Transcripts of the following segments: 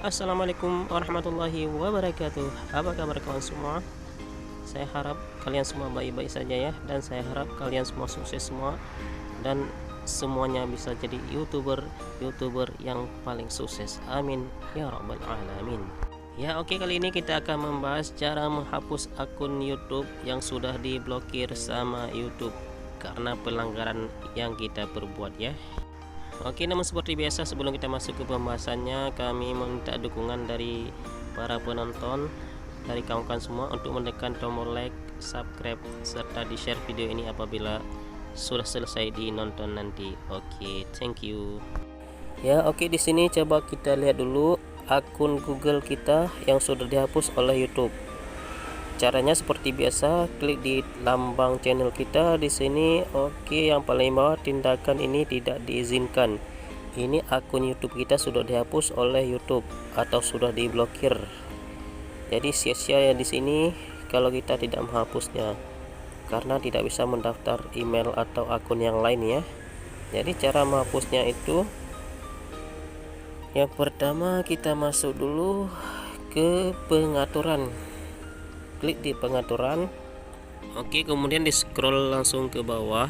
Assalamualaikum warahmatullahi wabarakatuh. Apa kabar kawan semua? Saya harap kalian semua baik-baik saja ya, dan saya harap kalian semua sukses semua dan semuanya bisa jadi youtuber yang paling sukses. Amin ya rabbal alamin. Ya, oke, kali ini kita akan membahas cara menghapus akun YouTube yang sudah diblokir sama YouTube karena pelanggaran yang kita perbuat ya. Oke, namun seperti biasa sebelum kita masuk ke pembahasannya, kami meminta dukungan dari para penonton, dari kawan-kawan semua untuk menekan tombol like, subscribe, serta di-share video ini apabila sudah selesai dinonton nanti. Oke, thank you. Ya, oke, di sini coba kita lihat dulu akun Google kita yang sudah dihapus oleh YouTube. Caranya seperti biasa, klik di lambang channel kita di sini. Oke, yang paling bawah tindakan ini tidak diizinkan. Ini akun YouTube kita sudah dihapus oleh YouTube atau sudah diblokir. Jadi sia-sia ya di sini kalau kita tidak menghapusnya, karena tidak bisa mendaftar email atau akun yang lain ya. Jadi cara menghapusnya itu, yang pertama kita masuk dulu ke pengaturan. Klik di pengaturan. Oke, kemudian di scroll langsung ke bawah,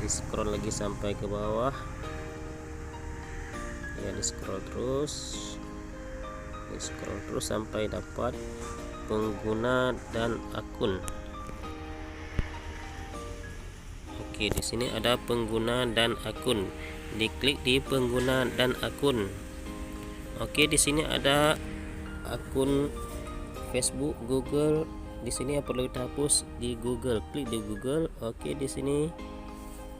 di scroll lagi sampai ke bawah ya, di scroll terus sampai dapat pengguna dan akun. Oke, di sini ada pengguna dan akun, diklik di pengguna dan akun. Oke, di sini ada akun Facebook, Google. Di sini yang perlu kita hapus di Google, klik di Google. Oke, di sini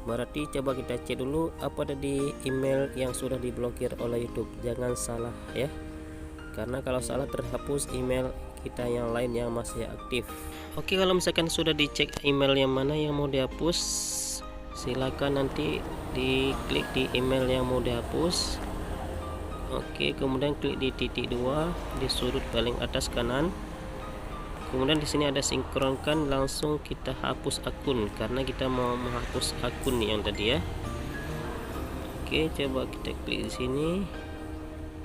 berarti coba kita cek dulu apa ada di email yang sudah diblokir oleh YouTube. Jangan salah ya, karena kalau salah terhapus email kita yang lain yang masih aktif. Oke, kalau misalkan sudah dicek email yang mana yang mau dihapus, silakan nanti diklik di email yang mau dihapus. Oke, kemudian klik di titik 2 di sudut paling atas kanan. Kemudian di sini ada sinkronkan, langsung kita hapus akun karena kita mau menghapus akun yang tadi ya. Oke, coba kita klik di sini.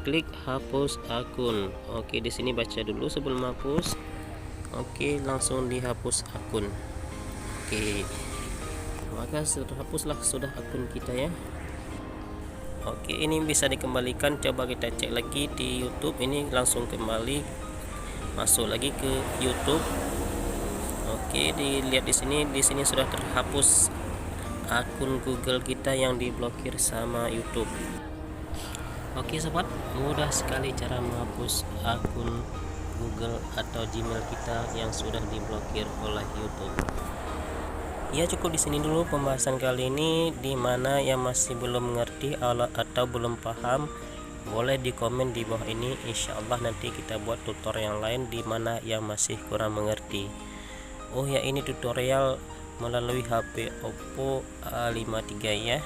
Klik hapus akun. Oke, di sini baca dulu sebelum hapus. Oke, langsung dihapus akun. Oke. Maka terhapuslah sudah akun kita ya. Oke, ini bisa dikembalikan. Coba kita cek lagi di YouTube. Ini langsung kembali masuk lagi ke YouTube. Oke, dilihat di sini. Di sini sudah terhapus akun Google kita yang diblokir sama YouTube. Oke sobat, mudah sekali cara menghapus akun Google atau Gmail kita yang sudah diblokir oleh YouTube. Ya, cukup di sini dulu pembahasan kali ini. Di mana yang masih belum mengerti atau belum paham, boleh di komen di bawah ini. Insya Allah nanti kita buat tutorial yang lain di mana yang masih kurang mengerti. Oh ya, ini tutorial melalui HP Oppo A53 ya.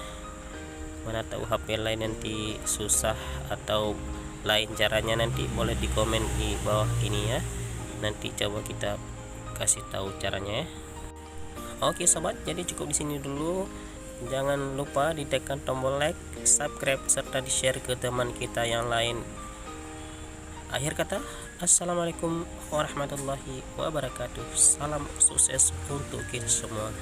Mana tahu HP lain nanti susah atau lain caranya, nanti boleh di komen di bawah ini ya. Nanti coba kita kasih tahu caranya ya. Oke sobat, jadi cukup di sini dulu. Jangan lupa ditekan tombol like, subscribe, serta di-share ke teman kita yang lain. Akhir kata, assalamualaikum warahmatullahi wabarakatuh. Salam sukses untuk kita semua.